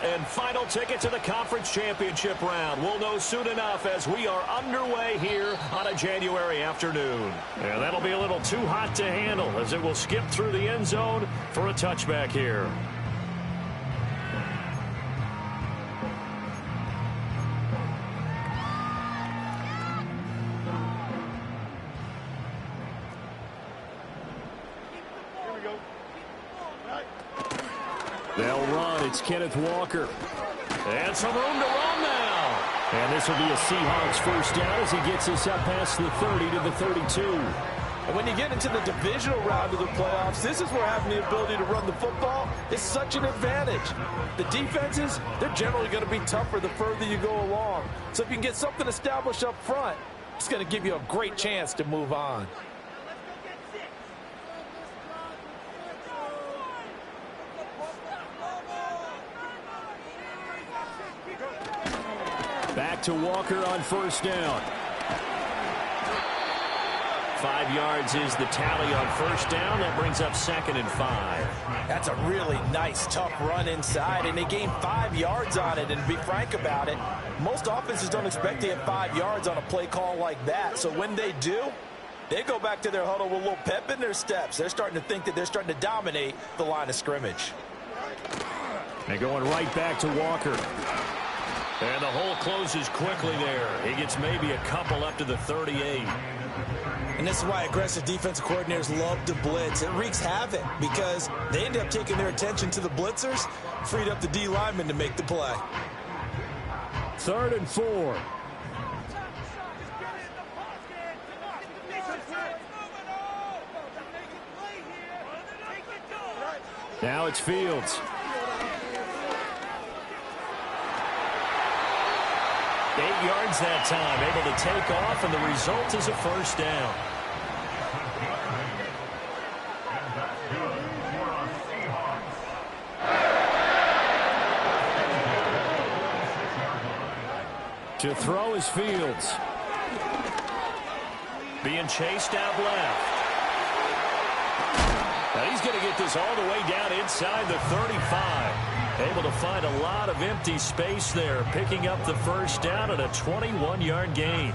and final ticket to the conference championship round. We'll know soon enough as we are underway here on a January afternoon. And that'll be a little too hot to handle as it will skip through the end zone for a touchback here. They'll run. It's Kenneth Walker. And some room to run now. And this will be a Seahawks first down as he gets us up past the 30 to the 32. And when you get into the divisional round of the playoffs, this is where having the ability to run the football is such an advantage. The defenses, they're generally going to be tougher the further you go along. So if you can get something established up front, it's going to give you a great chance to move on. Back to Walker on first down. 5 yards is the tally on first down. That brings up 2nd and 5. That's a really nice, tough run inside, and they gained 5 yards on it. And to be frank about it, most offenses don't expect to get 5 yards on a play call like that. So when they do, they go back to their huddle with a little pep in their steps. They're starting to think that they're starting to dominate the line of scrimmage. They're going right back to Walker. And the hole closes quickly there. He gets maybe a couple up to the 38. And this is why aggressive defensive coordinators love to blitz. It wreaks havoc because they end up taking their attention to the blitzers, freed up the D lineman to make the play. 3rd and 4. Now it's Fields. 8 yards that time, able to take off, and the result is a first down. To throw is Fields. Being chased out left. Now he's going to get this all the way down inside the 35. Able to find a lot of empty space there, picking up the first down at a 21-yard gain.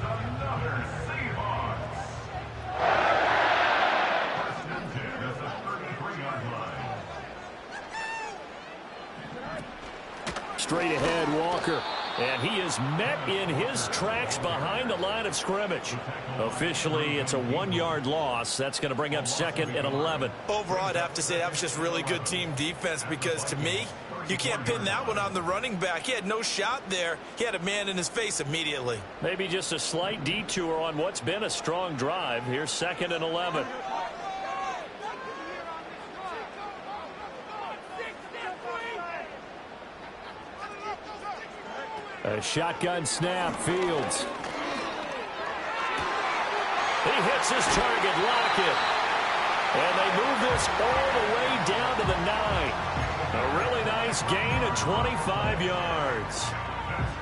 Straight ahead, Walker. And he is met in his tracks behind the line of scrimmage. Officially, it's a 1-yard loss. That's going to bring up 2nd and 11. Overall, I'd have to say that was just really good team defense because, to me, you can't pin that one on the running back. He had no shot there. He had a man in his face immediately. Maybe just a slight detour on what's been a strong drive. Here's 2nd and 11. A shotgun snap, Fields. He hits his target, Lockett. And they move this all the way down to the 9. A really nice gain of 25 yards.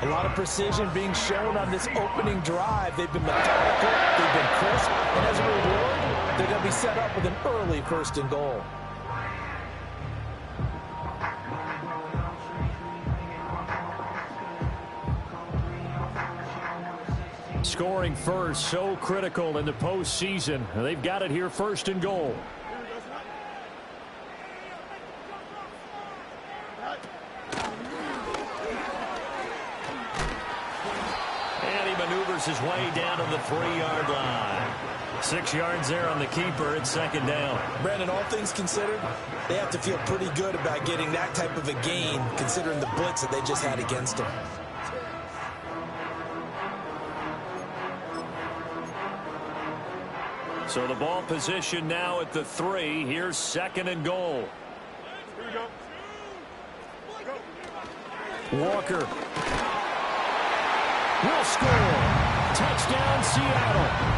A lot of precision being shown on this opening drive. They've been methodical, they've been crisp, and as a reward, they're going to be set up with an early 1st and goal. Scoring first, so critical in the postseason. They've got it here, 1st and goal. And he maneuvers his way down to the 3-yard line. 6 yards there on the keeper. It's 2nd down. Brandon, all things considered, they have to feel pretty good about getting that type of a gain, considering the blitz that they just had against them. So the ball position now at the 3. Here's 2nd and goal. Here we go. Walker will score. Touchdown, Seattle.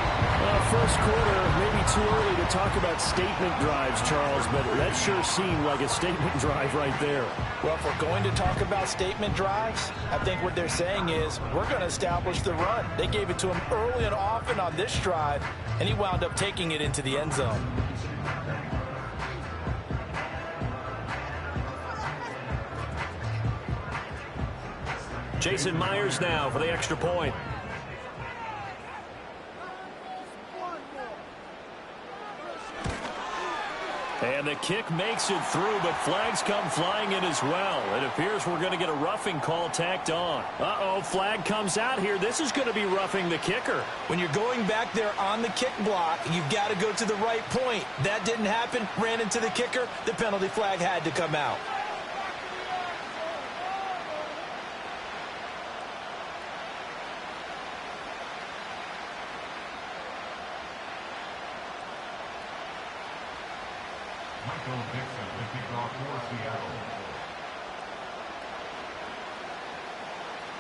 First quarter, maybe too early to talk about statement drives, Charles, but that sure seemed like a statement drive right there. Well, if we're going to talk about statement drives, I think what they're saying is we're going to establish the run. They gave it to him early and often on this drive, and he wound up taking it into the end zone. Jason Myers now for the extra point. And the kick makes it through, but flags come flying in as well. It appears we're going to get a roughing call tacked on. Uh-oh, flag comes out here. This is going to be roughing the kicker. When you're going back there on the kick block, you've got to go to the right point. That didn't happen. Ran into the kicker. The penalty flag had to come out.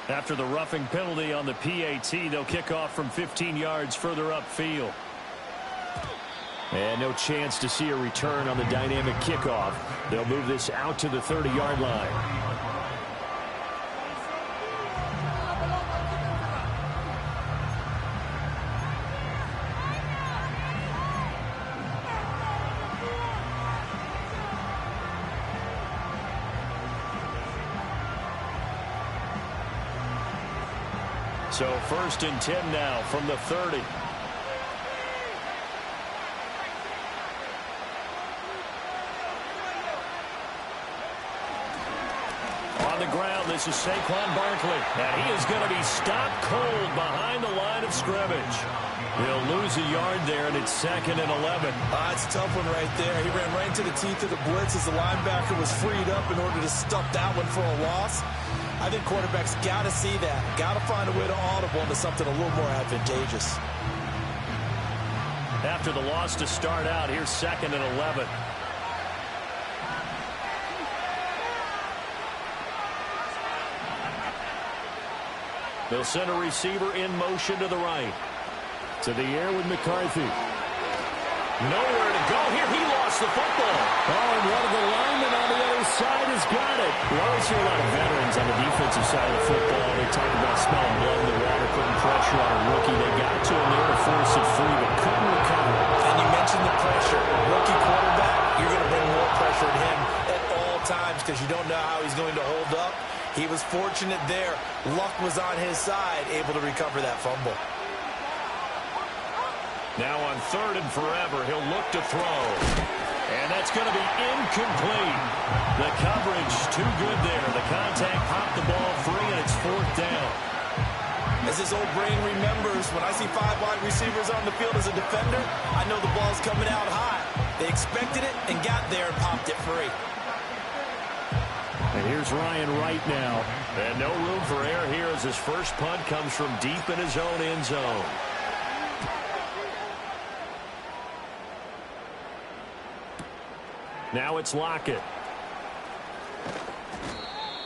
After the roughing penalty on the PAT, they'll kick off from 15 yards further upfield. And no chance to see a return on the dynamic kickoff. They'll move this out to the 30-yard line. So 1st and 10 now from the 30. On the ground, this is Saquon Barkley. And he is going to be stopped cold behind the line of scrimmage. He'll lose a yard there, and it's 2nd and 11. It's a tough one right there. He ran right into the teeth of the blitz as the linebacker was freed up in order to stop that one for a loss. I think quarterbacks got to see that. Got to find a way to audible into something a little more advantageous. After the loss to start out, here's 2nd and 11. They'll send a receiver in motion to the right. To the air with McCarthy. Nowhere to go here. He lost the football. Oh, and one of the linemen on the other side has got it. We always hear a lot of veterans on the defensive side of the football. They talk about smelling blood in the water, putting pressure on a rookie. They got to him there to force it free, but couldn't recover. And you mentioned the pressure. Rookie quarterback, you're going to bring more pressure at him at all times because you don't know how he's going to hold up. He was fortunate there. Luck was on his side, able to recover that fumble. Now on 3rd and forever, he'll look to throw. And that's going to be incomplete. The coverage too good there. The contact popped the ball free, and it's 4th down. As his old brain remembers, when I see 5 wide receivers on the field as a defender, I know the ball's coming out high. They expected it and got there and popped it free. And here's Ryan Wright now. And no room for error here as his first punt comes from deep in his own end zone. Now it's Lockett.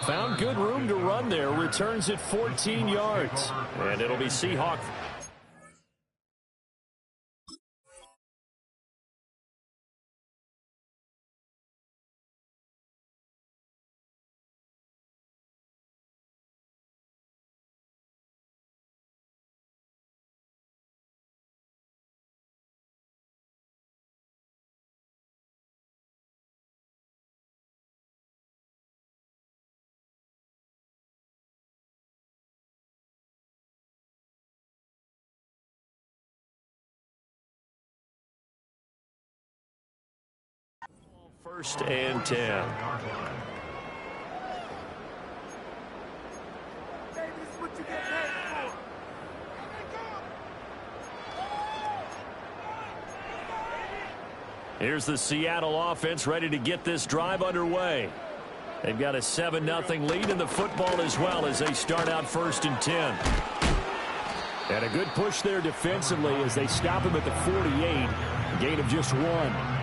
Found good room to run there. Returns it 14 yards. And it'll be Seahawk. First and 10. Here's the Seattle offense ready to get this drive underway. They've got a 7-0 lead in the football as well as they start out 1st and 10. And a good push there defensively as they stop him at the 48. A gain of just 1.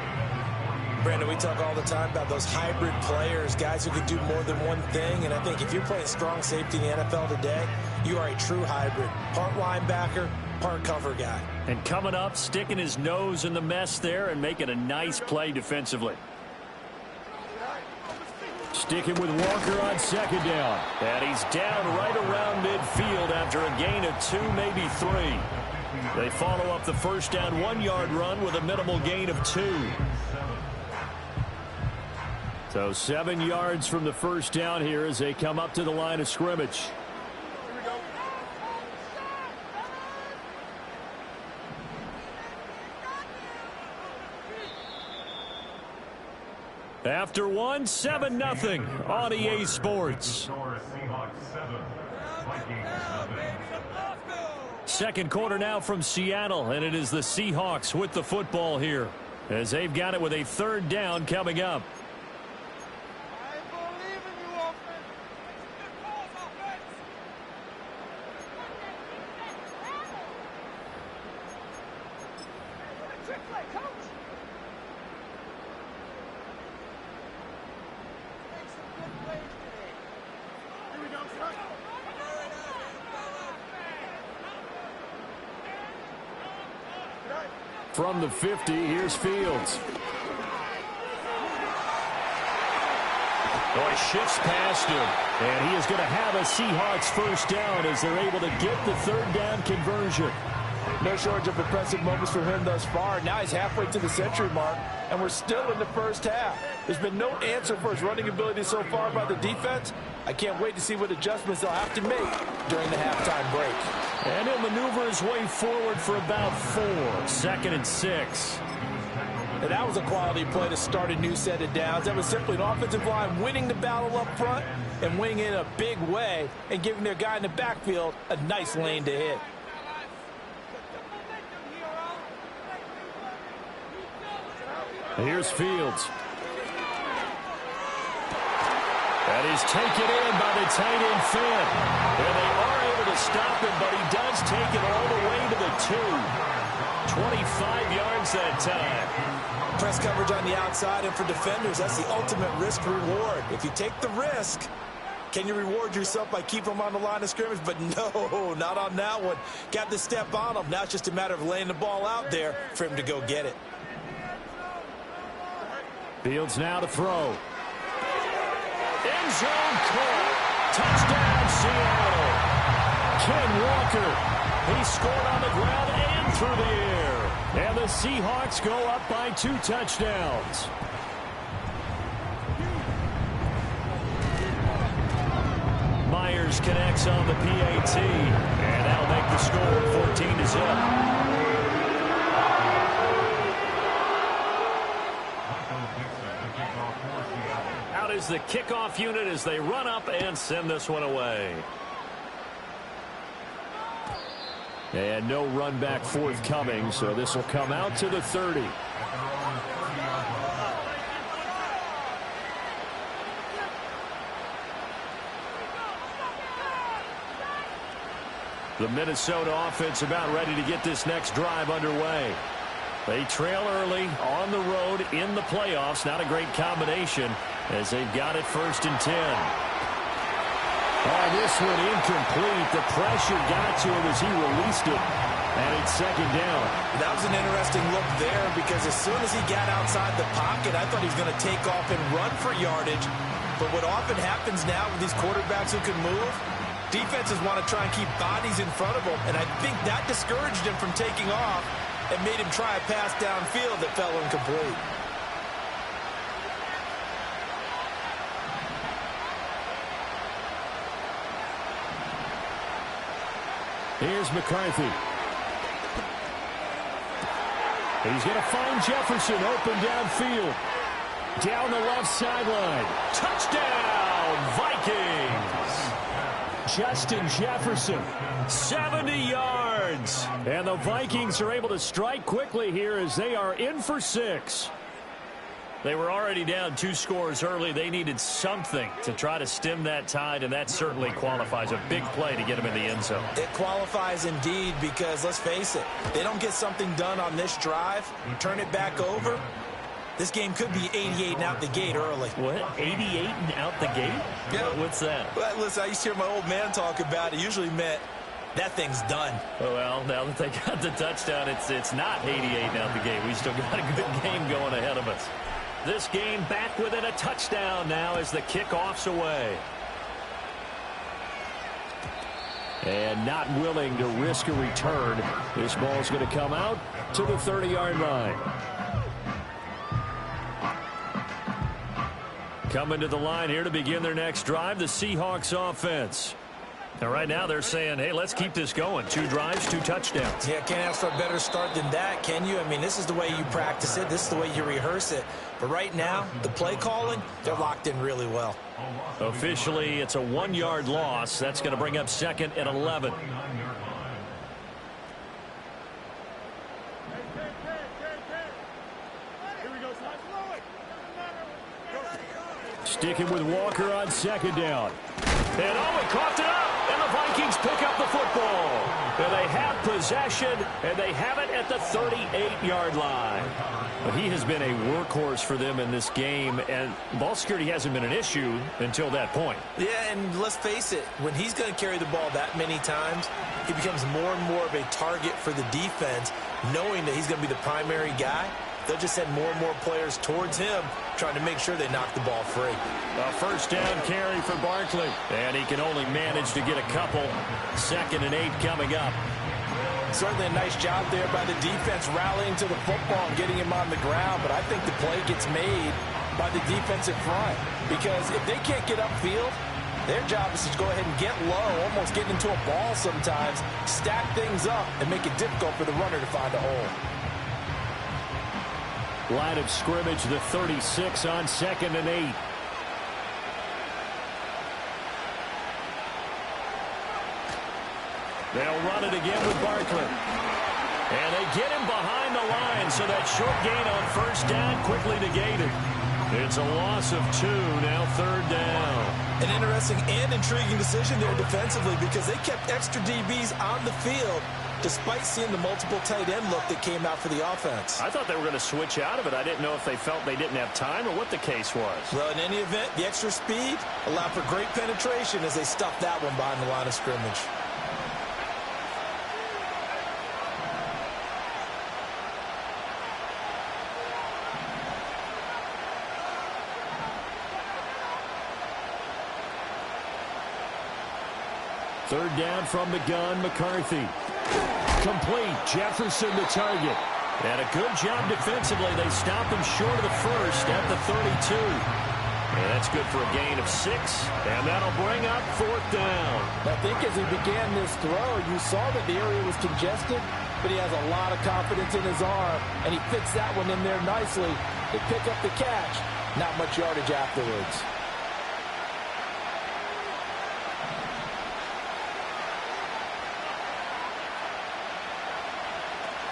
Brandon, we talk all the time about those hybrid players, guys who can do more than one thing. And I think if you're playing strong safety in the NFL today, you are a true hybrid. Part linebacker, part cover guy. And coming up, sticking his nose in the mess there and making a nice play defensively. Sticking with Walker on 2nd down. And he's down right around midfield after a gain of 2, maybe 3. They follow up the first down 1-yard run with a minimal gain of 2. So 7 yards from the first down here as they come up to the line of scrimmage. After one, 7-0 on EA Sports. Second quarter now from Seattle, and it is the Seahawks with the football here as they've got it with a third down coming up. From the 50, here's Fields. Boy, shifts past him, and he is going to have a Seahawks first down as they're able to get the third down conversion. No shortage of impressive moments for him thus far. Now he's halfway to the century mark, and we're still in the first half. There's been no answer for his running ability so far by the defense. I can't wait to see what adjustments they'll have to make during the halftime break. And he'll maneuver his way forward for about 4. 2nd and 6. And that was a quality play to start a new set of downs. That was simply an offensive line winning the battle up front and winning in a big way and giving their guy in the backfield a nice lane to hit. Here's Fields. And he's taken in by the tight end Finn. And they are able to stop him, but he does take it all the way to the 2. 25 yards that time. Press coverage on the outside, and for defenders, that's the ultimate risk-reward. If you take the risk, can you reward yourself by keeping them on the line of scrimmage? But no, not on that one. Got the step on him. Now it's just a matter of laying the ball out there for him to go get it. Fields now to throw. End zone caught. Touchdown, Seattle. Ken Walker. He scored on the ground and through the air. And the Seahawks go up by 2 touchdowns. Myers connects on the PAT. And that'll make the score 14-0. Is the kickoff unit as they run up and send this one away. And no run back forthcoming, so this will come out to the 30. The Minnesota offense about ready to get this next drive underway. They trail early on the road in the playoffs. Not a great combination as they've got it 1st and 10. Oh, this one incomplete. The pressure got to him as he released it. And it's 2nd down. That was an interesting look there because as soon as he got outside the pocket, I thought he was going to take off and run for yardage. But what often happens now with these quarterbacks who can move, defenses want to try and keep bodies in front of them. And I think that discouraged him from taking off and made him try a pass downfield that fell incomplete. Here's McCarthy. He's going to find Jefferson open downfield. Down the left sideline. Touchdown, Vikings. Justin Jefferson, 70 yards. And the Vikings are able to strike quickly here as they are in for 6. They were already down 2 scores early. They needed something to try to stem that tide, and that certainly qualifies. A big play to get them in the end zone. It qualifies indeed because, let's face it, they don't get something done on this drive, turn it back over, this game could be 88 and out the gate early. What? 88 and out the gate? Yeah. What's that? Well, listen, I used to hear my old man talk about it. Usually meant that thing's done. Oh, well, now that they got the touchdown, it's not 88 and out the gate. We still got a good game going ahead of us. This game back within a touchdown now as the kickoff's away. And not willing to risk a return. This ball's going to come out to the 30-yard line. Coming to the line here to begin their next drive, the Seahawks offense. And right now they're saying, hey, let's keep this going. 2 drives, 2 touchdowns. Yeah, can't ask for a better start than that, can you? I mean, this is the way you practice it. This is the way you rehearse it. But right now, the play calling, they're locked in really well. Officially, it's a 1-yard loss. That's going to bring up 2nd and 11. Sticking with Walker on 2nd down. And he coughed it up, and the Vikings pick up the football. And they have possession, and they have it at the 38-yard line. Well, he has been a workhorse for them in this game, and ball security hasn't been an issue until that point. Yeah, and let's face it, when he's going to carry the ball that many times, he becomes more and more of a target for the defense, knowing that he's going to be the primary guy. They'll just send more and more players towards him, trying to make sure they knock the ball free. A 1st down carry for Barkley. And he can only manage to get a couple. 2nd and 8 coming up. Certainly a nice job there by the defense rallying to the football and getting him on the ground. But I think the play gets made by the defensive front. Because if they can't get upfield, their job is to go ahead and get low, almost get into a ball sometimes, stack things up, and make it difficult for the runner to find a hole. Line of scrimmage, the 36 on 2nd and 8. They'll run it again with Barkley. And they get him behind the line, so that short gain on 1st down quickly negated. It's a loss of 2, now 3rd down. An interesting and intriguing decision there defensively because they kept extra DBs on the field despite seeing the multiple tight end look that came out for the offense. I thought they were going to switch out of it. I didn't know if they felt they didn't have time or what the case was. Well, in any event, the extra speed allowed for great penetration as they stuffed that one behind the line of scrimmage. Third down from the gun, McCarthy. Complete, Jefferson the target. And a good job defensively. They stop him short of the 1st at the 32. And that's good for a gain of 6. And that'll bring up 4th down. I think as he began this throw, you saw that the area was congested, but he has a lot of confidence in his arm, and he fits that one in there nicely. They pick up the catch. Not much yardage afterwards.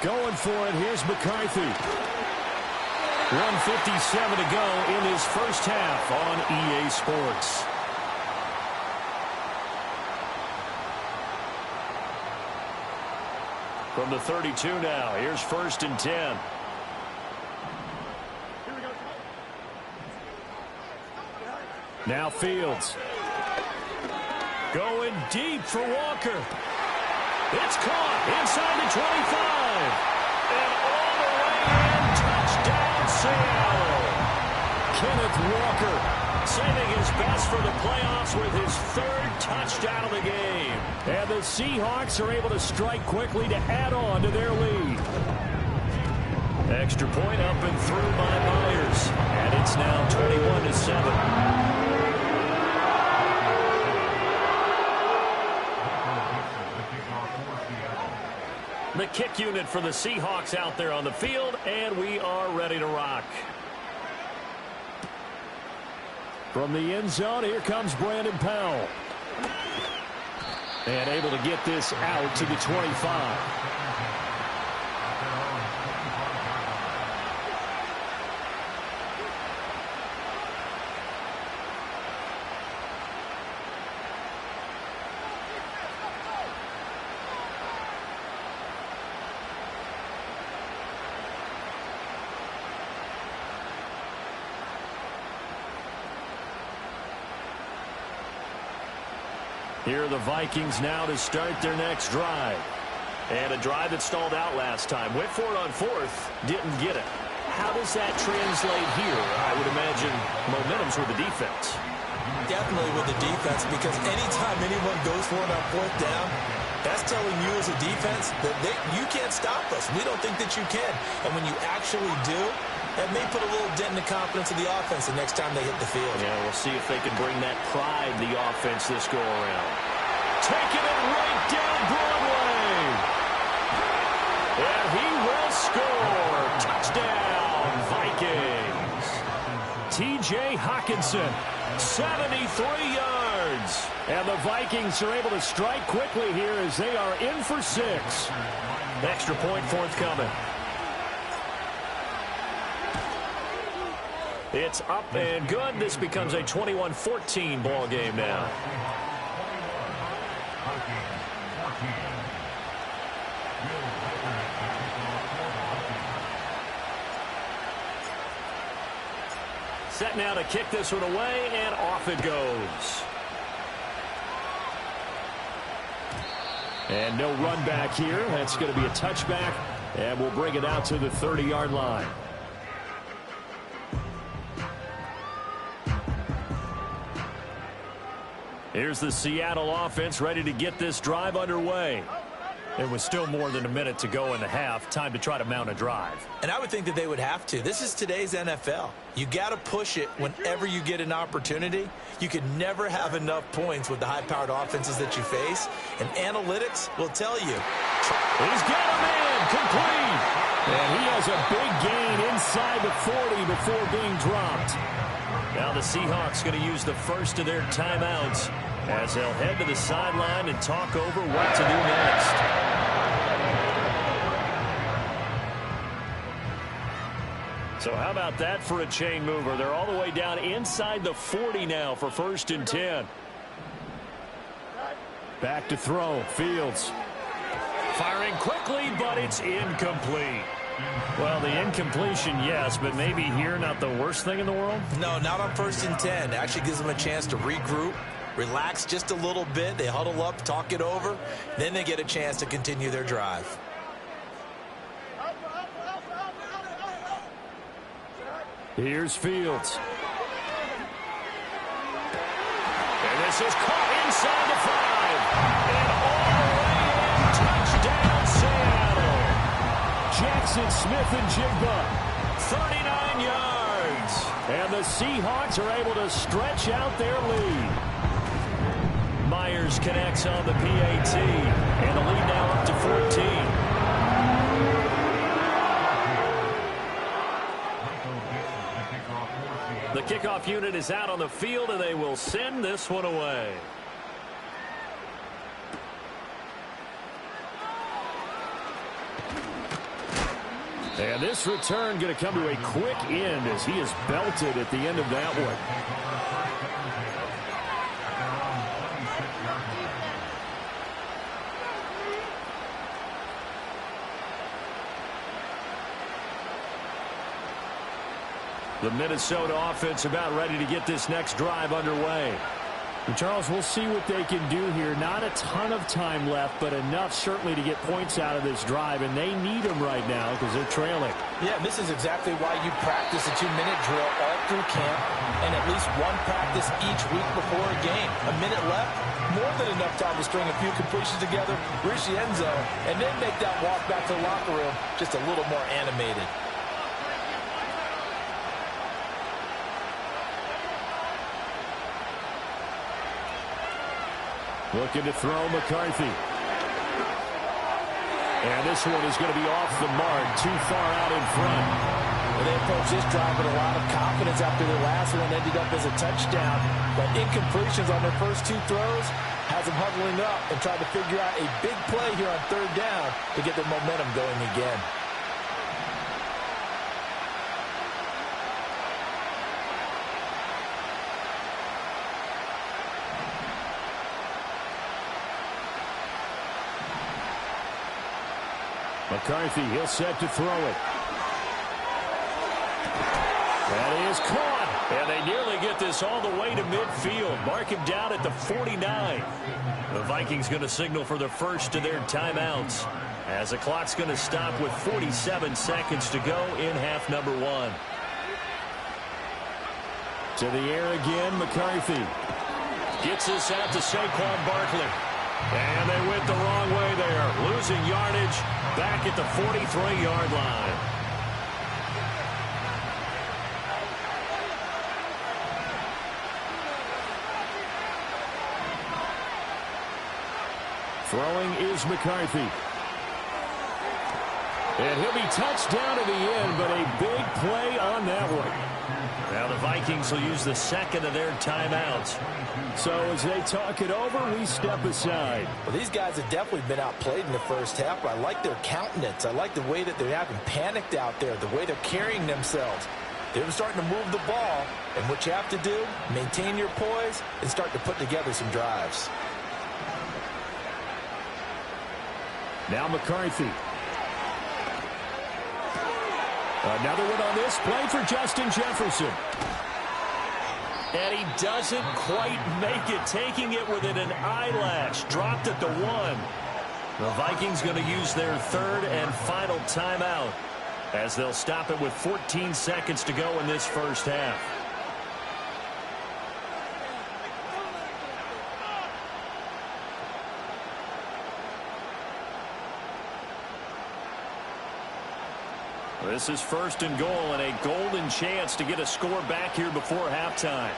Going for it, here's McCarthy. 1:57 to go in his 1st half on EA Sports. From the 32 now, here's 1st and 10. Now Fields. Going deep for Walker. It's caught inside the 25. And all the way in, touchdown Seattle. Kenneth Walker saving his best for the playoffs with his 3rd touchdown of the game. And the Seahawks are able to strike quickly to add on to their lead. Extra point up and through by Myers. And it's now 21-7. The kick unit for the Seahawks out there on the field, and we are ready to rock. From the end zone, here comes Brandon Powell. And able to get this out to the 25. Here are the Vikings now to start their next drive. And a drive that stalled out last time. Went for it on 4th, didn't get it. How does that translate here? I would imagine momentum's with the defense. Definitely with the defense, because anytime anyone goes for it on 4th down, that's telling you as a defense that you can't stop us. We don't think that you can. And when you actually do, that may put a little dent in the confidence of the offense the next time they hit the field. Yeah, we'll see if they can bring that pride to the offense this go around. taking it right down Broadway. And he will score. Touchdown, Vikings. T.J. Hockenson, 73 yards. And the Vikings are able to strike quickly here as they are in for 6. Extra point forthcoming. It's up and good. This becomes a 21-14 ball game now. Set now to kick this one away, and off it goes. And no run back here. That's going to be a touchback, and we'll bring it out to the 30-yard line. Here's the Seattle offense ready to get this drive underway. It was still more than a minute to go in the half. Time to try to mount a drive. And I would think that they would have to. This is today's NFL. You got to push it whenever you get an opportunity. You can never have enough points with the high-powered offenses that you face. And analytics will tell you. He's got a man complete. And he has a big gain inside the 40 before being dropped. Now the Seahawks going to use the first of their timeouts as they'll head to the sideline and talk over what to do next. So how about that for a chain mover? They're all the way down inside the 40 now for 1st and 10. Back to throw. Fields. Firing quickly, but it's incomplete. Well, the incompletion, yes, but maybe here not the worst thing in the world? No, not on 1st and 10. It actually gives them a chance to regroup, relax just a little bit. They huddle up, talk it over. Then they get a chance to continue their drive. Here's Fields. And this is caught inside the 5. And all the way in. Touchdown, Seattle. Jackson Smith-Njigba, 39 yards. And the Seahawks are able to stretch out their lead. Myers connects on the PAT. And the lead now up to 14. The kickoff unit is out on the field, and they will send this one away. And this return going to come to a quick end as he is belted at the end of that one. The Minnesota offense about ready to get this next drive underway. And Charles, we'll see what they can do here. Not a ton of time left, but enough certainly to get points out of this drive, and they need them right now because they're trailing. Yeah, this is exactly why you practice a 2-minute drill all through camp and at least one practice each week before a game. A minute left, more than enough time to string a few completions together, reach the end zone, and then make that walk back to the locker room just a little more animated. Looking to throw McCarthy. And this one is going to be off the mark, too far out in front. Well, they approached this drive with a lot of confidence after their last one ended up as a touchdown. But incompletions on their first 2 throws has them huddling up and trying to figure out a big play here on 3rd down to get their momentum going again. McCarthy, he'll set to throw it. That is caught. And they nearly get this all the way to midfield. Mark him down at the 49. The Vikings going to signal for the first of their timeouts as the clock's going to stop with 47 seconds to go in half number 1. To the air again, McCarthy. Gets this out to Saquon Barkley. And they went the wrong way there. Losing yardage back at the 43-yard line. Throwing is McCarthy. And he'll be touched down at the end, but a big play on that one. Now the Vikings will use the second of their timeouts. So as they talk it over, we step aside. Well, these guys have definitely been outplayed in the first half, but I like their countenance. I like the way that they're having panicked out there, the way they're carrying themselves. They're starting to move the ball, and what you have to do, maintain your poise and start to put together some drives. Now McCarthy. Another one on this play for Justin Jefferson. And he doesn't quite make it, taking it within an eyelash. Dropped at the 1. The Vikings going to use their third and final timeout as they'll stop it with 14 seconds to go in this first half. This is first and goal and a golden chance to get a score back here before halftime.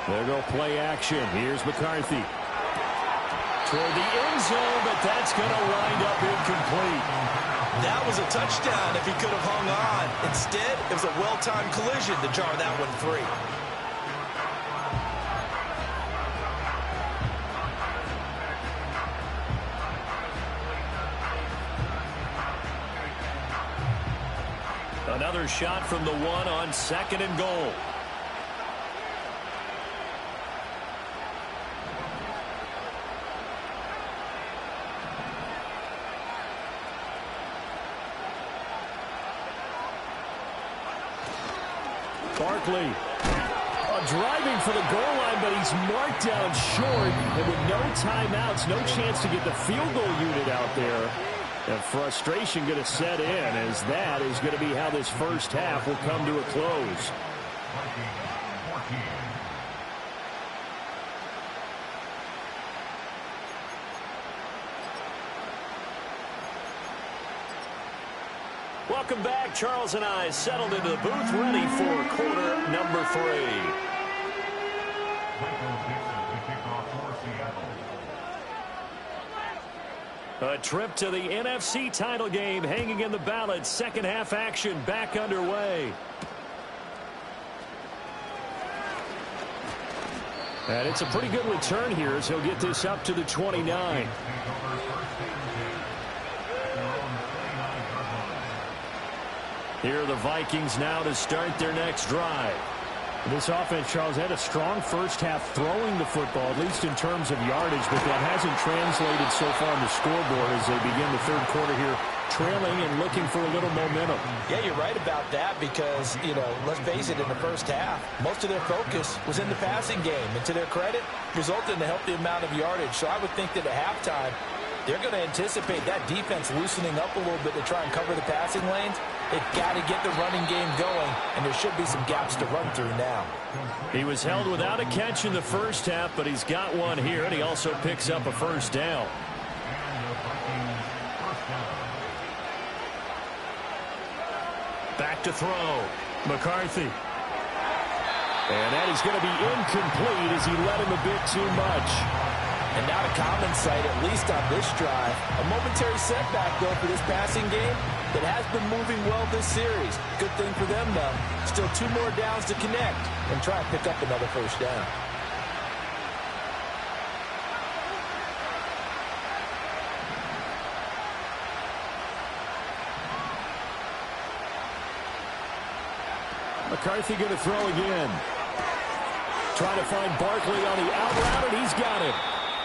There go play action. Here's McCarthy. Toward the end zone, but that's going to wind up incomplete. That was a touchdown if he could have hung on. Instead, it was a well-timed collision to jar that one free. Another shot from the 1 on second and goal. Barkley driving for the goal line, but he's marked down short. And with no timeouts, no chance to get the field goal unit out there. And frustration going to set in, as that is going to be how this first half will come to a close. Welcome back. Charles and I settled into the booth, ready for quarter number 3. A trip to the NFC title game hanging in the balance. Second half action back underway. And it's a pretty good return here as he'll get this up to the 29. Here are the Vikings now to start their next drive. This offense, Charles, had a strong first half throwing the football, at least in terms of yardage, but that hasn't translated so far on the scoreboard as they begin the third quarter here, trailing and looking for a little momentum. Yeah, you're right about that because, let's face it, in the first half, most of their focus was in the passing game. And to their credit, resulted in a healthy amount of yardage. So I would think that at halftime, they're going to anticipate that defense loosening up a little bit to try and cover the passing lanes. They've got to get the running game going, and there should be some gaps to run through now. He was held without a catch in the first half, but he's got one here, and he also picks up a first down. Back to throw. McCarthy. And that is going to be incomplete as he led him a bit too much. And not a common sight, at least on this drive. A momentary setback, though, for this passing game that has been moving well this series. Good thing for them, though. Still 2 more downs to connect and try and pick up another first down. McCarthy going to throw again. Trying to find Barkley on the out route, and he's got him.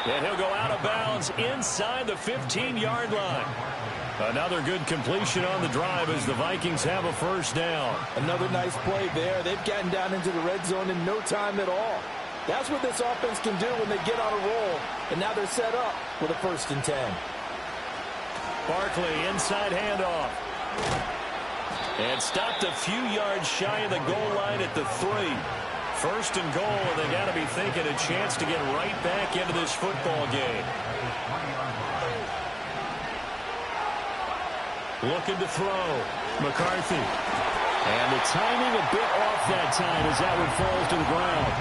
And he'll go out of bounds inside the 15-yard line. Another good completion on the drive as the Vikings have a first down. Another nice play there. They've gotten down into the red zone in no time at all. That's what this offense can do when they get on a roll. And now they're set up with a 1st and 10. Barkley, inside handoff. And stopped a few yards shy of the goal line at the 3. 1st and goal, and they got to be thinking a chance to get right back into this football game. Looking to throw. McCarthy. And the timing a bit off enough that time as that one falls to the ground.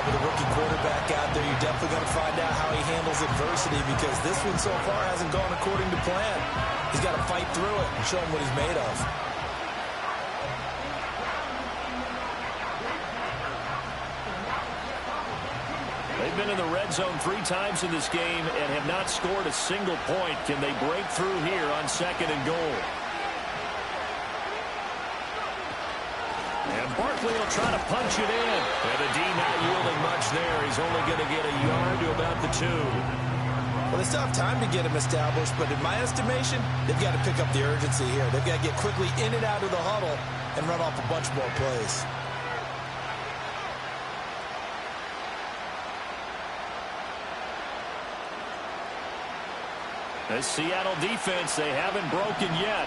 With a rookie quarterback out there, you're definitely going to find out how he handles adversity, because this one so far hasn't gone according to plan. He's got to fight through it and show him what he's made of. They've been in the red zone 3 times in this game and have not scored a single point. Can they break through here on 2nd and goal? And Barkley will try to punch it in. And the D not yielding much there. He's only going to get a yard to about the 2. Well, they still have time to get him established, but in my estimation, they've got to pick up the urgency here. They've got to get quickly in and out of the huddle and run off a bunch more plays. The Seattle defense, they haven't broken yet.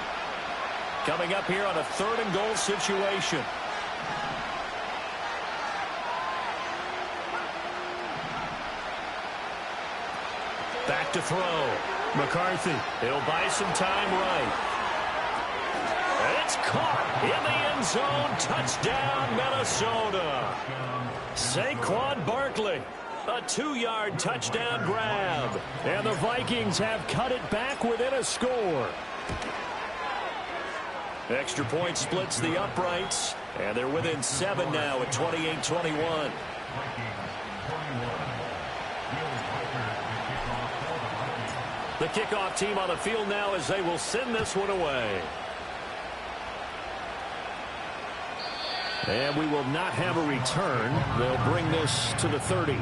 Coming up here on a 3rd and goal situation. Back to throw. McCarthy. He'll buy some time right. It's caught in the end zone. Touchdown, Minnesota. Saquon Barkley. A 2-yard touchdown grab. And the Vikings have cut it back within a score. Extra point splits the uprights. And they're within 7 now at 28-21. The kickoff team on the field now as they will send this one away. And we will not have a return. They'll bring this to the 30.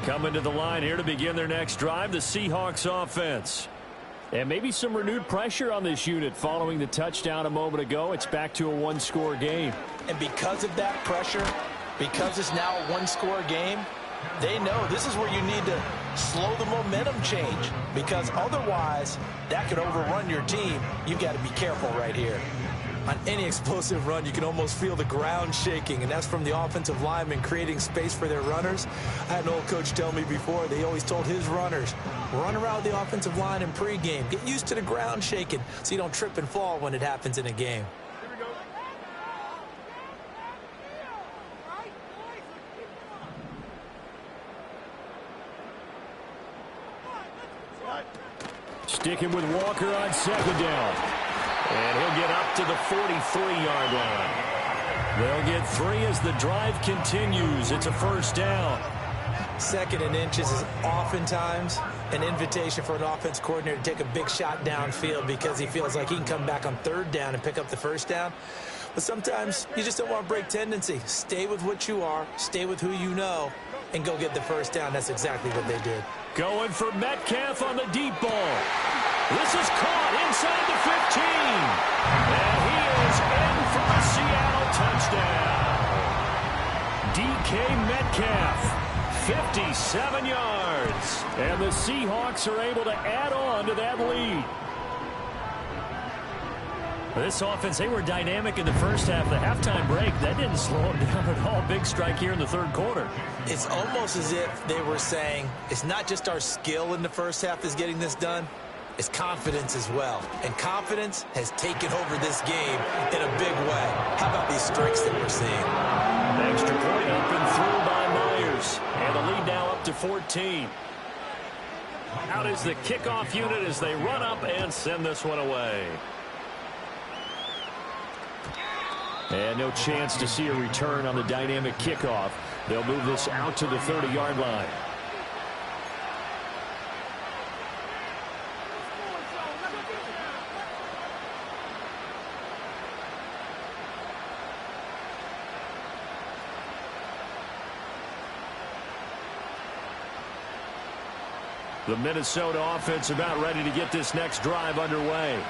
Coming to the line here to begin their next drive, the Seahawks offense. And maybe some renewed pressure on this unit following the touchdown a moment ago. It's back to a 1-score game. And because of that pressure, because it's now a 1-score game, they know this is where you need to slow the momentum change, because otherwise that could overrun your team. You've got to be careful right here. On any explosive run, you can almost feel the ground shaking, and that's from the offensive linemen creating space for their runners. I had an old coach tell me before, they always told his runners, run around the offensive line in pregame. Get used to the ground shaking so you don't trip and fall when it happens in a game. Sticking with Walker on 2nd down. And he'll get up to the 43-yard line. They'll get 3 as the drive continues. It's a 1st down. 2nd and inches is oftentimes an invitation for an offense coordinator to take a big shot downfield because he feels like he can come back on 3rd down and pick up the 1st down. But sometimes you just don't want to break tendency. Stay with what you are, stay with who you know, and go get the 1st down. That's exactly what they did. Going for Metcalf on the deep ball. This is caught inside the 15. And he is in for a Seattle touchdown. DK Metcalf, 57 yards. And the Seahawks are able to add on to that lead. This offense, they were dynamic in the first half. The halftime break, that didn't slow them down at all. Big strike here in the 3rd quarter. It's almost as if they were saying, it's not just our skill in the first half that's getting this done. It's confidence as well. And confidence has taken over this game in a big way. How about these strikes that we're seeing? Extra point up and through by Myers. And the lead now up to 14. Out is the kickoff unit as they run up and send this one away. And no chance to see a return on the dynamic kickoff. They'll move this out to the 30-yard line. The Minnesota offense about ready to get this next drive underway.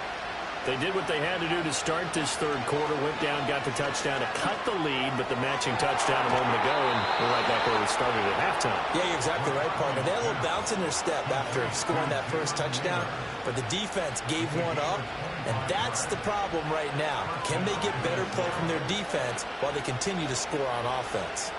They did what they had to do to start this third quarter, went down, got the touchdown to cut the lead, but the matching touchdown a moment ago, and we're right back where we started at halftime. Yeah, you're exactly right, partner. They had a little bounce in their step after scoring that first touchdown, but the defense gave one up, and that's the problem right now. Can they get better play from their defense while they continue to score on offense?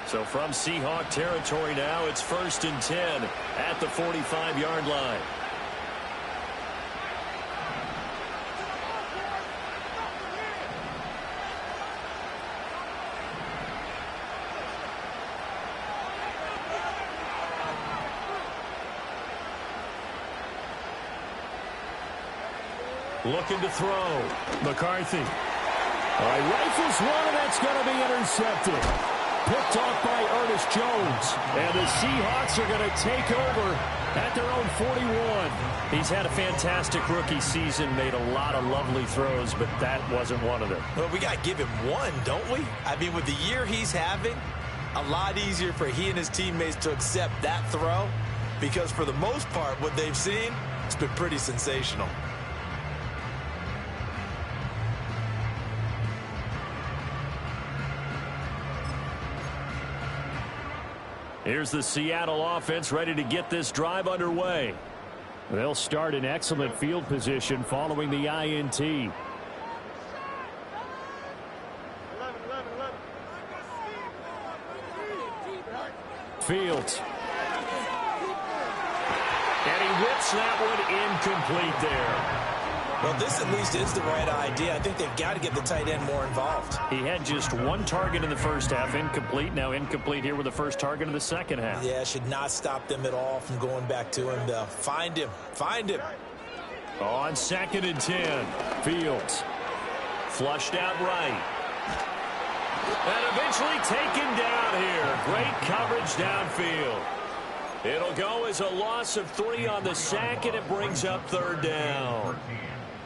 So from Seahawk territory now, it's 1st and 10 at the 45-yard line. Looking to throw. McCarthy. All right, rifles one, and that's going to be intercepted. Picked off by Ernest Jones. And the Seahawks are going to take over at their own 41. He's had a fantastic rookie season, made a lot of lovely throws, but that wasn't one of them. Well, we got to give him one, don't we? I mean, with the year he's having, a lot easier for he and his teammates to accept that throw, because for the most part, what they've seen, it's been pretty sensational. Here's the Seattle offense ready to get this drive underway. They'll start in excellent field position following the INT. Fields. And he whips that one incomplete there. Well, this at least is the right idea. I think they've got to get the tight end more involved. He had just one target in the first half, incomplete. Now incomplete here with the first target of the second half. Yeah, should not stop them at all from going back to him, though. Find him. Find him. On 2nd and 10, Fields. Flushed out right. And eventually taken down here. Great coverage downfield. It'll go as a loss of 3 on the sack, and it brings up 3rd down.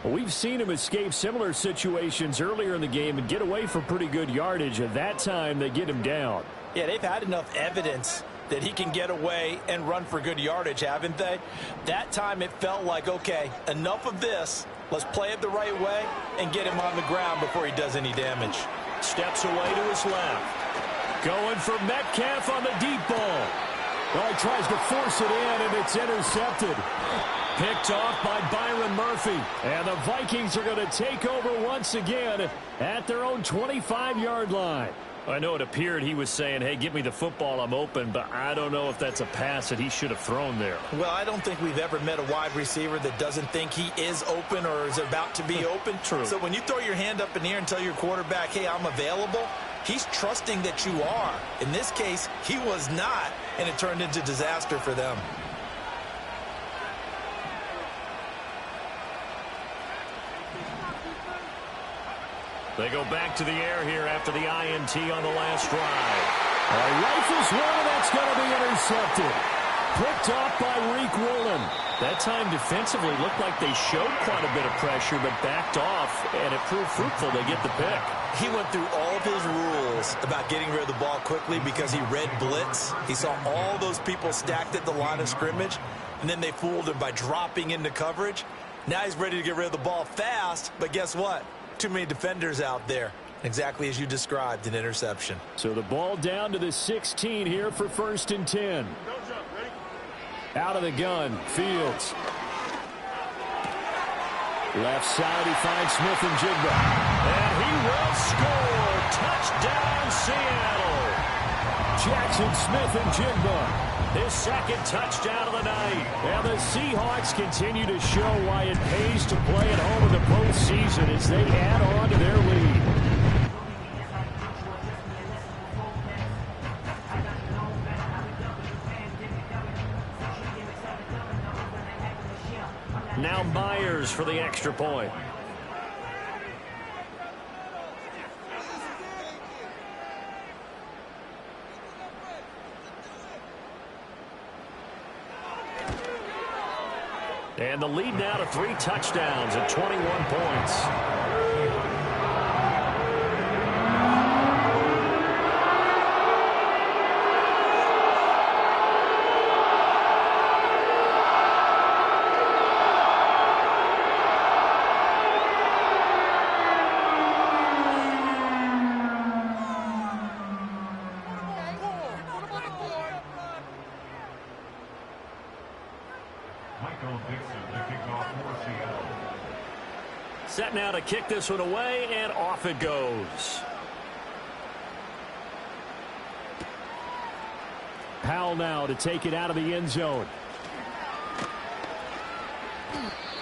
We've seen him escape similar situations earlier in the game and get away for pretty good yardage. At that time, they get him down. Yeah, they've had enough evidence that he can get away and run for good yardage, haven't they? That time it felt like, okay, enough of this. Let's play it the right way and get him on the ground before he does any damage. Steps away to his left. Going for Metcalf on the deep ball. Well, he tries to force it in, and it's intercepted. Picked off by Byron Murphy. And the Vikings are going to take over once again at their own 25-yard line. I know it appeared he was saying, hey, give me the football, I'm open, but I don't know if that's a pass that he should have thrown there. Well, I don't think we've ever met a wide receiver that doesn't think he is open or is about to be open. True. So when you throw your hand up in the air and tell your quarterback, hey, I'm available, he's trusting that you are. In this case, he was not, and it turned into disaster for them. They go back to the air here after the INT on the last drive. Rifles one, that's going to be intercepted. Picked off by Reek Woolen. That time defensively looked like they showed quite a bit of pressure, but backed off, and it proved fruitful. They get the pick. He went through all of his rules about getting rid of the ball quickly because he read blitz. He saw all those people stacked at the line of scrimmage, and then they fooled him by dropping into coverage. Now he's ready to get rid of the ball fast, but guess what? Too many defenders out there. Exactly as you described, an interception. So the ball down to the 16 here for 1st and 10. Out of the gun, Fields. Left side, he finds Smith-Njigba. And he will score. Touchdown, Seattle. Jackson Smith-Njigba. His second touchdown of the night. And the Seahawks continue to show why it pays to play at home in the postseason as they add on to their lead. Now Myers for the extra point. And the lead now to 3 touchdowns and 21 points. Set now to kick this one away, and off it goes. Powell now to take it out of the end zone.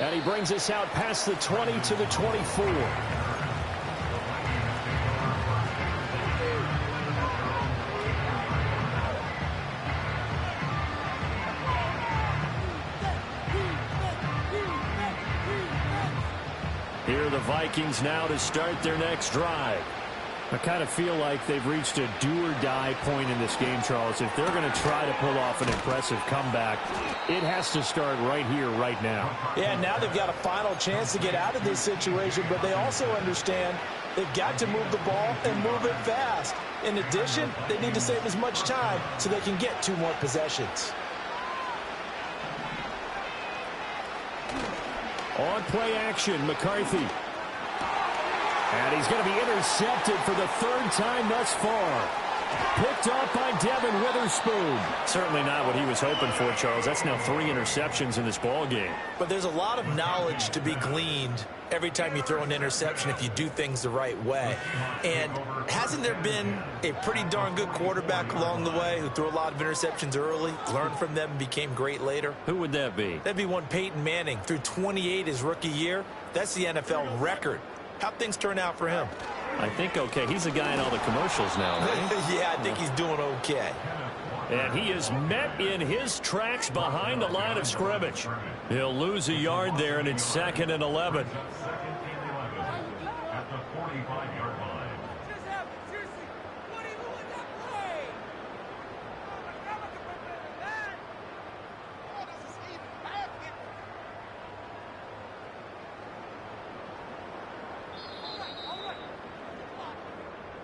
And he brings us out past the 20 to the 24. Here are the Vikings now to start their next drive. I kind of feel like they've reached a do-or-die point in this game, Charles. If they're going to try to pull off an impressive comeback, it has to start right here, right now. Yeah, now they've got a final chance to get out of this situation, but they also understand they've got to move the ball and move it fast. In addition, they need to save as much time so they can get 2 more possessions. On play action, McCarthy. And he's going to be intercepted for the 3rd time thus far. Picked off by Devin Witherspoon. Certainly not what he was hoping for, Charles. That's now 3 interceptions in this ball game. But there's a lot of knowledge to be gleaned every time you throw an interception if you do things the right way. And hasn't there been a pretty darn good quarterback along the way who threw a lot of interceptions early, learned from them, and became great later? Who would that be? That'd be one Peyton Manning. Threw 28 his rookie year. That's the NFL record. How'd things turn out for him? I think okay. He's a guy in all the commercials now, right? Yeah, I think he's doing okay. And he is met in his tracks behind the line of scrimmage. He'll lose a yard there, and it's 2nd and 11.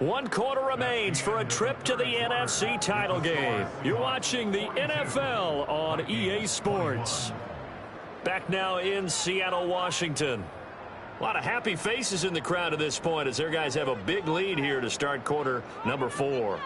One quarter remains for a trip to the NFC title game. You're watching the NFL on EA Sports. Back now in Seattle, Washington. A lot of happy faces in the crowd at this point as their guys have a big lead here to start quarter number 4.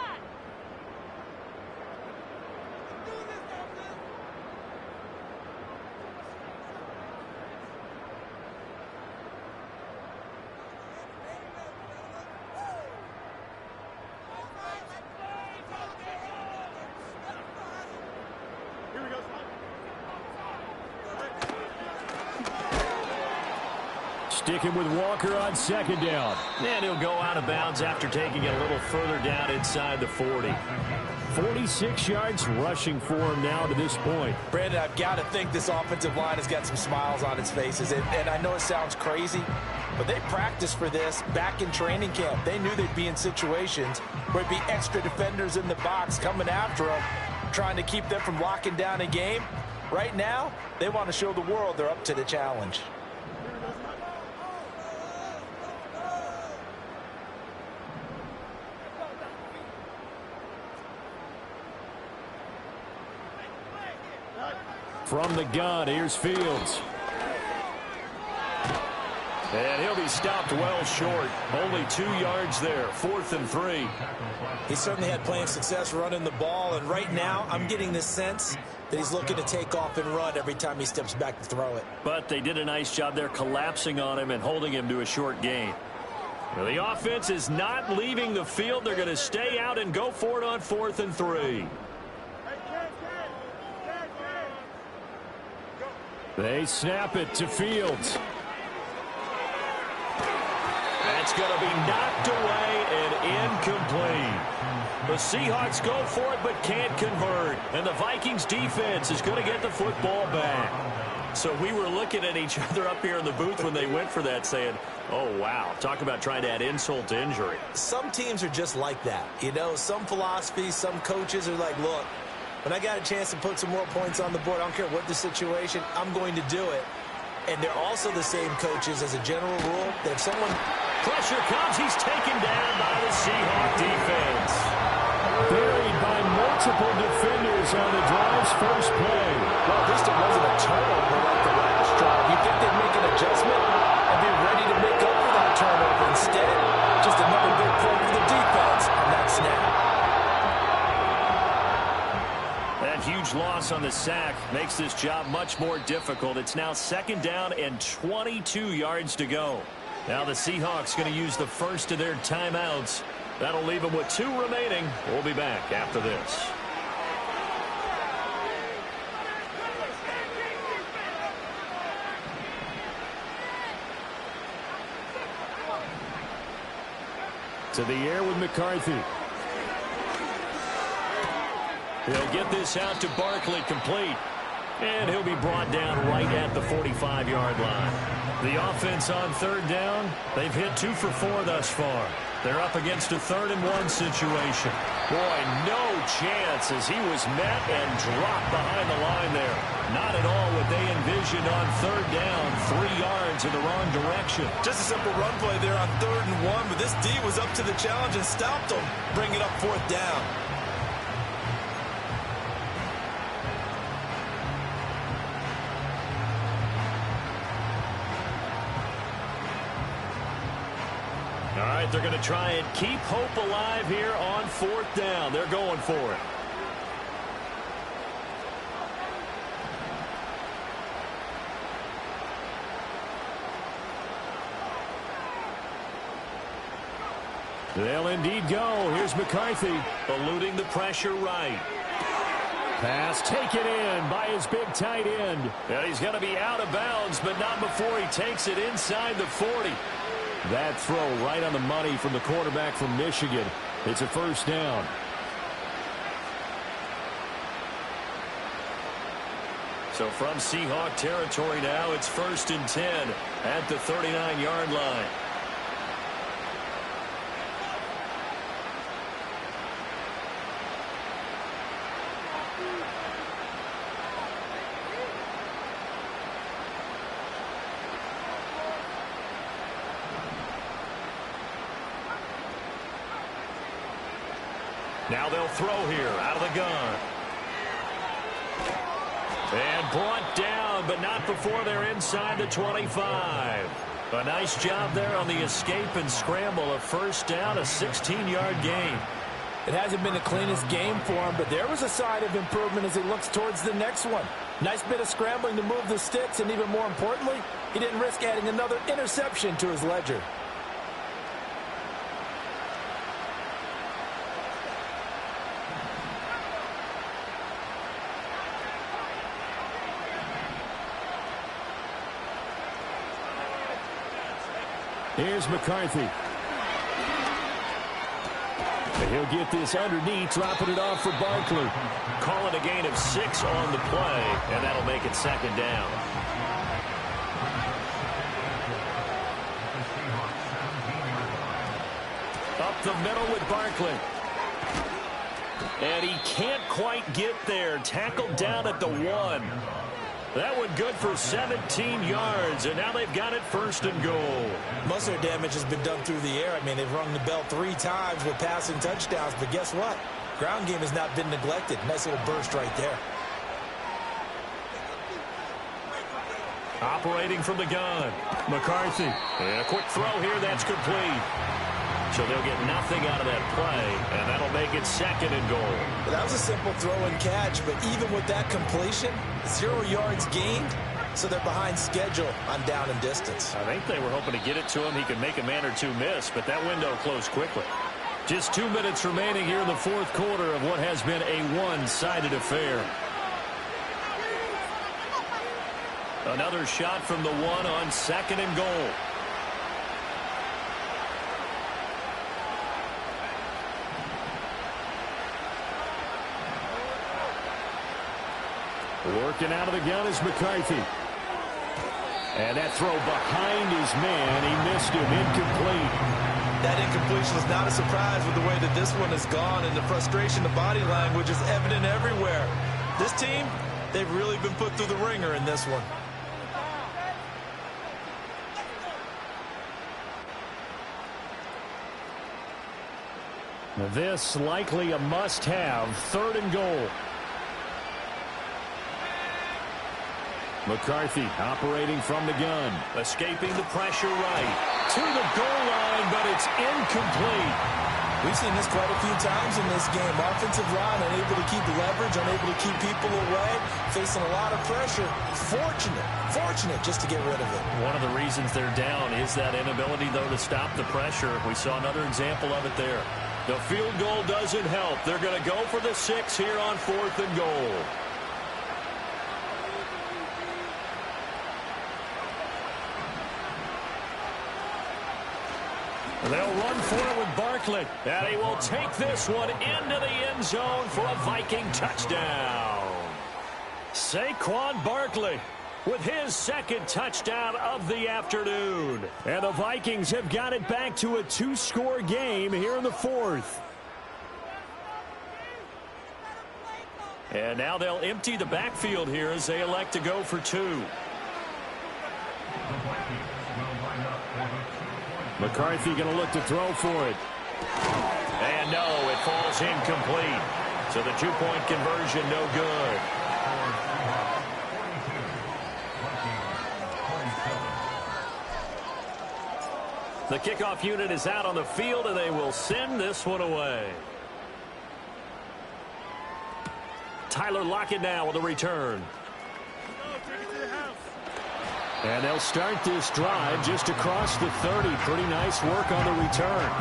Sticking with Walker on 2nd down. And he'll go out of bounds after taking it a little further down inside the 40. 46 yards rushing for him now to this point. Brandon, I've got to think this offensive line has got some smiles on its faces. And I know it sounds crazy, but they practiced for this back in training camp. They knew they'd be in situations where it'd be extra defenders in the box coming after them, trying to keep them from locking down a game. Right now, they want to show the world they're up to the challenge. From the gun, here's Fields. And he'll be stopped well short. Only 2 yards there. 4th and 3. He certainly had plenty of success running the ball, and right now I'm getting this sense that he's looking to take off and run every time he steps back to throw it. But they did a nice job there collapsing on him and holding him to a short gain. Well, the offense is not leaving the field. They're going to stay out and go for it on 4th and 3. They snap it to Fields. That's going to be knocked away and incomplete. The Seahawks go for it but can't convert. And the Vikings defense is going to get the football back. So we were looking at each other up here in the booth when they went for that saying, oh, wow, talk about trying to add insult to injury. Some teams are just like that. You know, some philosophies, some coaches are like, look, when I got a chance to put some more points on the board, I don't care what the situation, I'm going to do it. And they're also the same coaches as a general rule that if someone... Pressure comes, he's taken down by the Seahawk defense. Buried by multiple defenders on the drive's first play. Well, at least it wasn't a turnover like the last drive. You think they'd make an adjustment and be ready to make up for that turnover. Instead, just another big play for the defense on that snap. That huge yardage loss on the sack makes this job much more difficult. It's now 2nd down and 22 yards to go. Now the Seahawks going to use the first of their timeouts. That'll leave them with 2 remaining. We'll be back after this. To the air with McCarthy. He'll get this out to Barkley, complete. And he'll be brought down right at the 45-yard line. The offense on 3rd down, they've hit 2 for 4 thus far. They're up against a 3rd and 1 situation. Boy, no chance as he was met and dropped behind the line there. Not at all what they envisioned on 3rd down, 3 yards in the wrong direction. Just a simple run play there on 3rd and 1, but this D was up to the challenge and stopped him, bringing up 4th down. All right, they're going to try and keep hope alive here on 4th down. They're going for it. They'll indeed go. Here's McCarthy. Eluding the pressure right. Pass taken in by his big tight end. Yeah, he's going to be out of bounds, but not before he takes it inside the 40. That throw right on the money from the quarterback from Michigan. It's a 1st down. So from Seahawk territory now, it's 1st and 10 at the 39-yard line. Now they'll throw here out of the gun. And brought down, but not before they're inside the 25. A nice job there on the escape and scramble. A 1st down, a 16-yard gain. It hasn't been the cleanest game for him, but there was a sign of improvement as he looks towards the next one. Nice bit of scrambling to move the sticks, and even more importantly, he didn't risk adding another interception to his ledger. Here's McCarthy. He'll get this underneath, dropping it off for Barkley. Call it a gain of 6 on the play, and that'll make it 2nd down. Up the middle with Barkley. And he can't quite get there. Tackled down at the 1. That one good for 17 yards, and now they've got it 1st and goal. Most of their damage has been done through the air. I mean, they've rung the bell 3 times with passing touchdowns, but guess what? Ground game has not been neglected. Nice little burst right there. Operating from the gun, McCarthy. And a quick throw here, that's complete. So they'll get nothing out of that play, and that'll make it 2nd and goal. Well, that was a simple throw and catch, but even with that completion, 0 yards gained, so they're behind schedule on down and distance. I think they were hoping to get it to him. He could make a man or 2 miss, but that window closed quickly. Just 2 minutes remaining here in the 4th quarter of what has been a one-sided affair. Another shot from the 1 on 2nd and goal. Working out of the gun is McCarthy. And that throw behind his man. He missed him. Incomplete. That incompletion is not a surprise with the way that this one has gone, and the frustration, the body language is evident everywhere. This team, they've really been put through the ringer in this one. This likely a must-have. 3rd and goal. McCarthy operating from the gun. Escaping the pressure right. To the goal line, but it's incomplete. We've seen this quite a few times in this game. Offensive line unable to keep leverage, unable to keep people away, facing a lot of pressure. Fortunate just to get rid of it. One of the reasons they're down is that inability, though, to stop the pressure. We saw another example of it there. The field goal doesn't help. They're going to go for the 6 here on 4th and goal. They'll run for it with Barkley. And he will take this one into the end zone for a Viking touchdown. Saquon Barkley with his 2nd touchdown of the afternoon. And the Vikings have got it back to a 2-score game here in the 4th. And now they'll empty the backfield here as they elect to go for 2. McCarthy going to look to throw for it. And no, it falls incomplete. So the 2-point conversion no good. The kickoff unit is out on the field, and they will send this one away. Tyler Lockett now with a return. And they'll start this drive just across the 30. Pretty nice work on the return.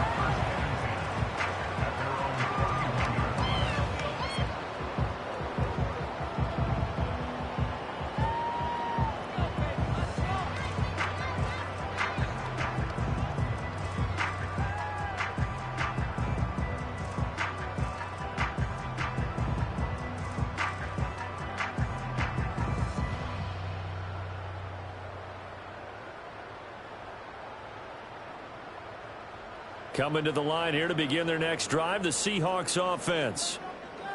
Coming to the line here to begin their next drive, the Seahawks offense.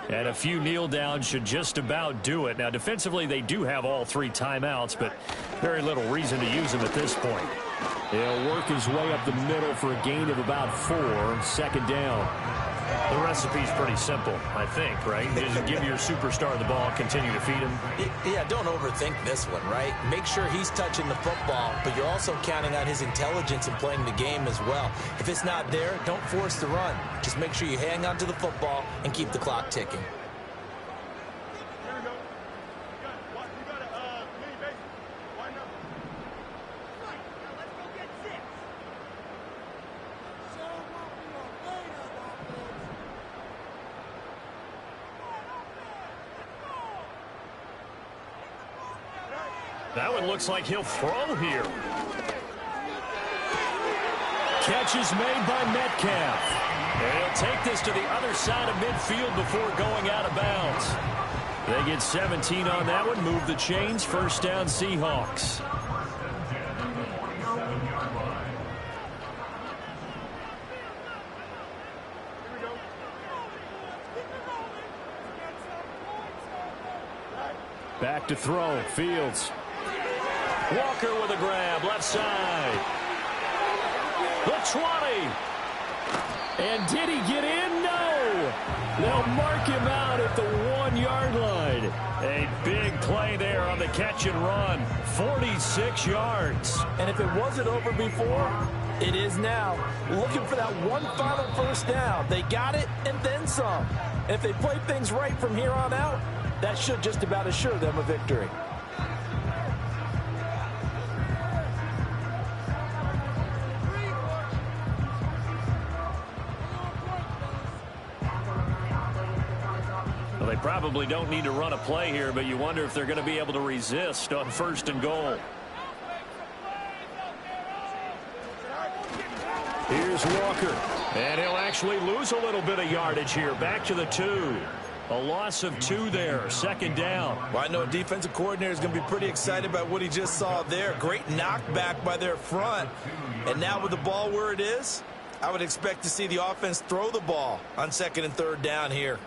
And a few kneel downs should just about do it. Now, defensively, they do have all 3 timeouts, but very little reason to use them at this point. He'll work his way up the middle for a gain of about 4. 2nd down. The recipe's pretty simple, I think, right? Just give your superstar the ball, continue to feed him. Yeah, don't overthink this one, right? Make sure he's touching the football, but you're also counting on his intelligence in playing the game as well. If it's not there, don't force the run. Just make sure you hang on to the football and keep the clock ticking. That one looks like he'll throw here. Catch is made by Metcalf. And he'll take this to the other side of midfield before going out of bounds. They get 17 on that one. Move the chains. 1st down, Seahawks. Back to throw. Fields. Walker with a grab, left side. The 20. And did he get in? No. They'll mark him out at the 1-yard line. A big play there on the catch and run. 46 yards. And if it wasn't over before, it is now. Looking for that one final 1st down. They got it and then some. And if they play things right from here on out, that should just about assure them a victory. Well, they probably don't need to run a play here, but you wonder if they're going to be able to resist on 1st and goal. Here's Walker. And he'll actually lose a little bit of yardage here. Back to the 2. A loss of 2 there. 2nd down. Well, I know a defensive coordinator is going to be pretty excited about what he just saw there. Great knockback by their front. And now with the ball where it is, I would expect to see the offense throw the ball on 2nd and 3rd down here.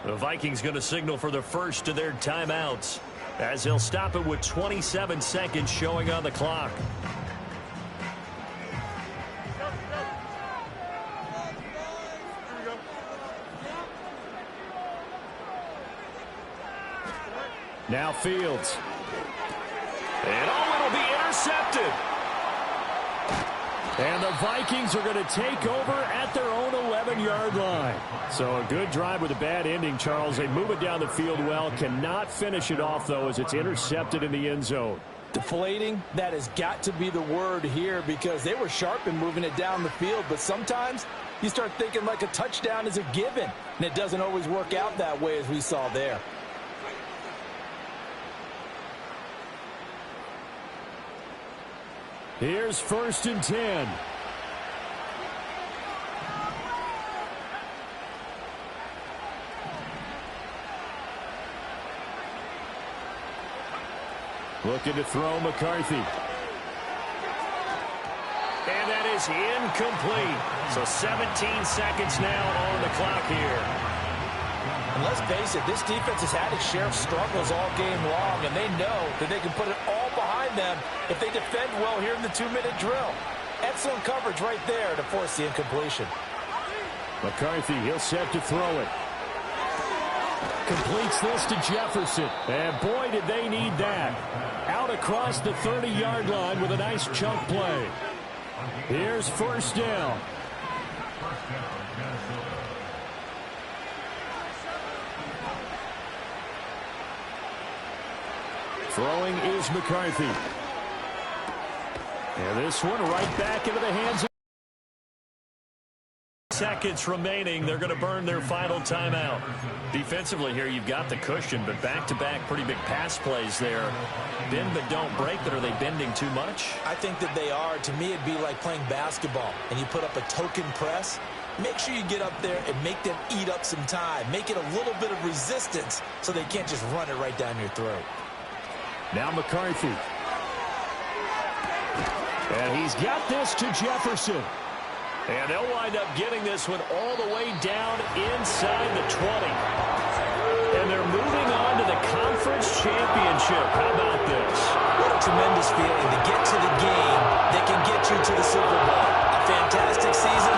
The Vikings going to signal for the first of their timeouts as they'll stop it with 27 seconds showing on the clock. Now Fields. And the Vikings are going to take over at their own 11-yard line. So a good drive with a bad ending, Charles. They move it down the field well. Cannot finish it off, though, as it's intercepted in the end zone. Deflating, that has got to be the word here because they were sharp in moving it down the field. But sometimes you start thinking like a touchdown is a given, and it doesn't always work out that way as we saw there. Here's 1st and 10. Looking to throw McCarthy. And that is incomplete. So 17 seconds now on the clock here. And let's face it, this defense has had its share of struggles all game long, and they know that they can put it all behind them if they defend well here in the 2-minute drill. Excellent coverage right there to force the incompletion. McCarthy, he'll set to throw it. Completes this to Jefferson. And boy, did they need that. Out across the 30-yard line with a nice chunk play. Here's 1st down. Throwing is McCarthy. And this one right back into the hands of... Seconds remaining. They're going to burn their final timeout. Defensively here, you've got the cushion, but back-to-back pretty big pass plays there. Bend but don't break, but are they bending too much? I think that they are. To me, it'd be like playing basketball, and you put up a token press. Make sure you get up there and make them eat up some time. Make it a little bit of resistance so they can't just run it right down your throat. Now McCarthy. And he's got this to Jefferson. And they'll wind up getting this one all the way down inside the 20. And they're moving on to the conference championship. How about this? What a tremendous feeling to get to the game that can get you to the Super Bowl. A fantastic season.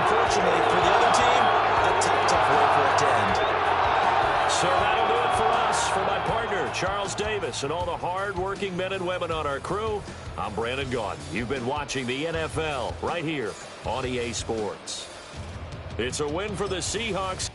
Unfortunately for the other team, a tough way for it to end. So that'll do it for us. For my partner, Charles Davis, and all the hard-working men and women on our crew, I'm Brandon Gaudin. You've been watching the NFL right here on EA Sports. It's a win for the Seahawks.